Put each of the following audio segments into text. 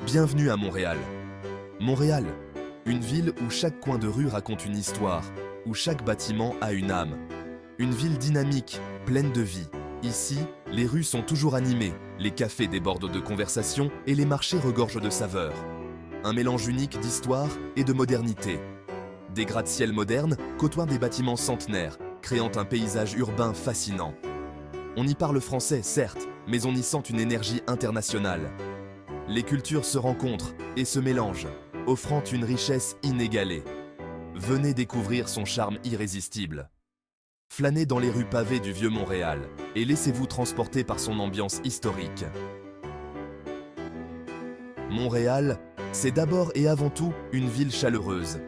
Bienvenue à Montréal. Montréal, une ville où chaque coin de rue raconte une histoire, où chaque bâtiment a une âme. Une ville dynamique, pleine de vie. Ici, les rues sont toujours animées, les cafés débordent de conversations et les marchés regorgent de saveurs. Un mélange unique d'histoire et de modernité. Des gratte-ciel modernes côtoient des bâtiments centenaires, créant un paysage urbain fascinant. On y parle français, certes, mais on y sent une énergie internationale. Les cultures se rencontrent et se mélangent, offrant une richesse inégalée. Venez découvrir son charme irrésistible. Flânez dans les rues pavées du vieux Montréal et laissez-vous transporter par son ambiance historique. Montréal, c'est d'abord et avant tout une ville chaleureuse.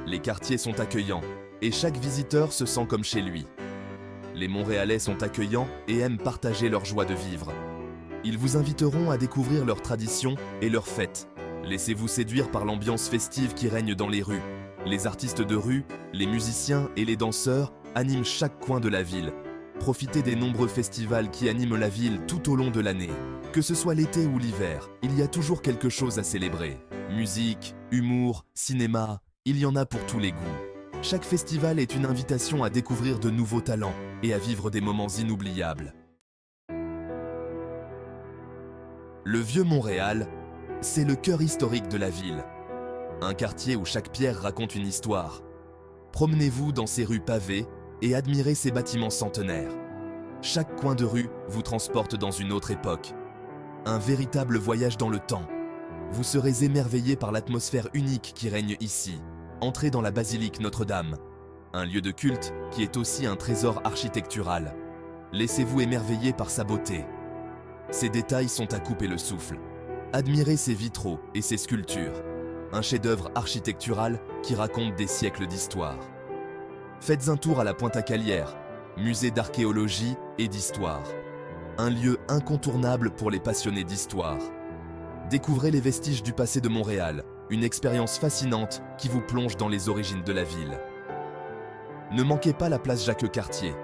Les quartiers sont accueillants et chaque visiteur se sent comme chez lui. Les Montréalais sont accueillants et aiment partager leur joie de vivre. Ils vous inviteront à découvrir leurs traditions et leurs fêtes. Laissez-vous séduire par l'ambiance festive qui règne dans les rues. Les artistes de rue, les musiciens et les danseurs animent chaque coin de la ville. Profitez des nombreux festivals qui animent la ville tout au long de l'année. Que ce soit l'été ou l'hiver, il y a toujours quelque chose à célébrer. Musique, humour, cinéma, il y en a pour tous les goûts. Chaque festival est une invitation à découvrir de nouveaux talents et à vivre des moments inoubliables. Le vieux Montréal, c'est le cœur historique de la ville. Un quartier où chaque pierre raconte une histoire. Promenez-vous dans ces rues pavées et admirez ces bâtiments centenaires. Chaque coin de rue vous transporte dans une autre époque. Un véritable voyage dans le temps. Vous serez émerveillé par l'atmosphère unique qui règne ici. Entrez dans la basilique Notre-Dame, un lieu de culte qui est aussi un trésor architectural. Laissez-vous émerveiller par sa beauté. Ces détails sont à couper le souffle. Admirez ses vitraux et ses sculptures. Un chef-d'œuvre architectural qui raconte des siècles d'histoire. Faites un tour à la Pointe-à-Calière, musée d'archéologie et d'histoire. Un lieu incontournable pour les passionnés d'histoire. Découvrez les vestiges du passé de Montréal, une expérience fascinante qui vous plonge dans les origines de la ville. Ne manquez pas la place Jacques-Cartier,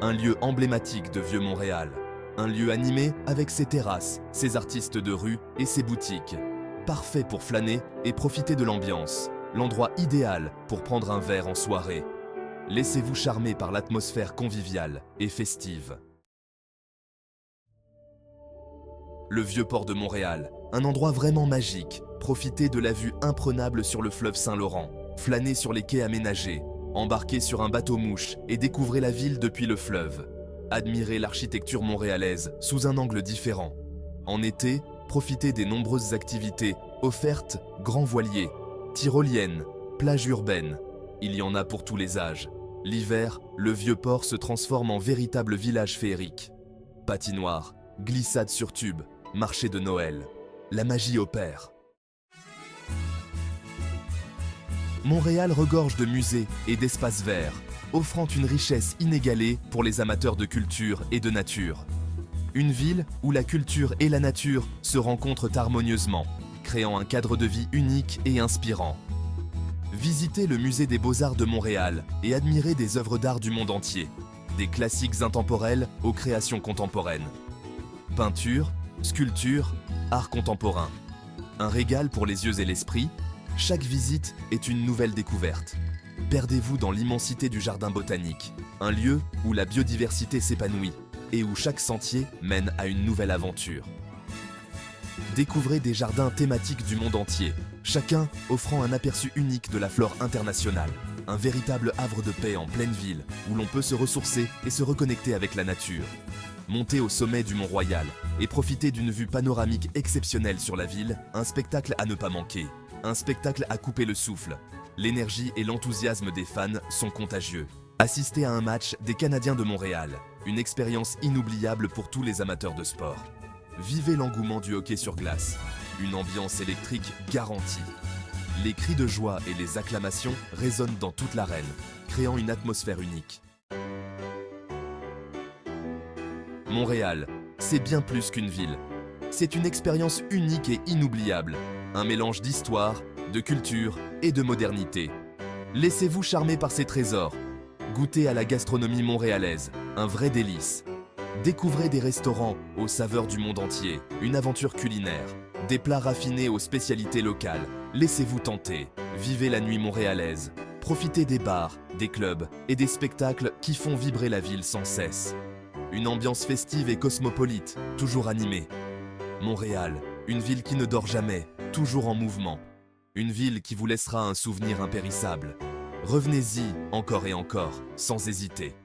un lieu emblématique de vieux Montréal. Un lieu animé avec ses terrasses, ses artistes de rue et ses boutiques. Parfait pour flâner et profiter de l'ambiance. L'endroit idéal pour prendre un verre en soirée. Laissez-vous charmer par l'atmosphère conviviale et festive. Le vieux port de Montréal, un endroit vraiment magique. Profitez de la vue imprenable sur le fleuve Saint-Laurent. Flânez sur les quais aménagés. Embarquez sur un bateau-mouche et découvrez la ville depuis le fleuve. Admirez l'architecture montréalaise sous un angle différent. En été, profitez des nombreuses activités offertes, grands voiliers, tyroliennes, plages urbaines. Il y en a pour tous les âges. L'hiver, le vieux port se transforme en véritable village féerique. Patinoire, glissade sur tube, marché de Noël. La magie opère. Montréal regorge de musées et d'espaces verts, offrant une richesse inégalée pour les amateurs de culture et de nature. Une ville où la culture et la nature se rencontrent harmonieusement, créant un cadre de vie unique et inspirant. Visitez le musée des Beaux-Arts de Montréal et admirez des œuvres d'art du monde entier, des classiques intemporels aux créations contemporaines. Peinture, sculpture, art contemporain. Un régal pour les yeux et l'esprit, chaque visite est une nouvelle découverte. Perdez-vous dans l'immensité du jardin botanique, un lieu où la biodiversité s'épanouit et où chaque sentier mène à une nouvelle aventure. Découvrez des jardins thématiques du monde entier, chacun offrant un aperçu unique de la flore internationale. Un véritable havre de paix en pleine ville où l'on peut se ressourcer et se reconnecter avec la nature. Montez au sommet du Mont-Royal et profitez d'une vue panoramique exceptionnelle sur la ville, un spectacle à ne pas manquer. Un spectacle à couper le souffle. L'énergie et l'enthousiasme des fans sont contagieux. Assistez à un match des Canadiens de Montréal, une expérience inoubliable pour tous les amateurs de sport. Vivez l'engouement du hockey sur glace, une ambiance électrique garantie. Les cris de joie et les acclamations résonnent dans toute l'arène, créant une atmosphère unique. Montréal, c'est bien plus qu'une ville. C'est une expérience unique et inoubliable, un mélange d'histoire, de culture et de modernité. Laissez-vous charmer par ces trésors. Goûtez à la gastronomie montréalaise, un vrai délice. Découvrez des restaurants aux saveurs du monde entier, une aventure culinaire, des plats raffinés aux spécialités locales. Laissez-vous tenter, vivez la nuit montréalaise. Profitez des bars, des clubs et des spectacles qui font vibrer la ville sans cesse. Une ambiance festive et cosmopolite, toujours animée. Montréal, une ville qui ne dort jamais, toujours en mouvement. Une ville qui vous laissera un souvenir impérissable. Revenez-y encore et encore, sans hésiter.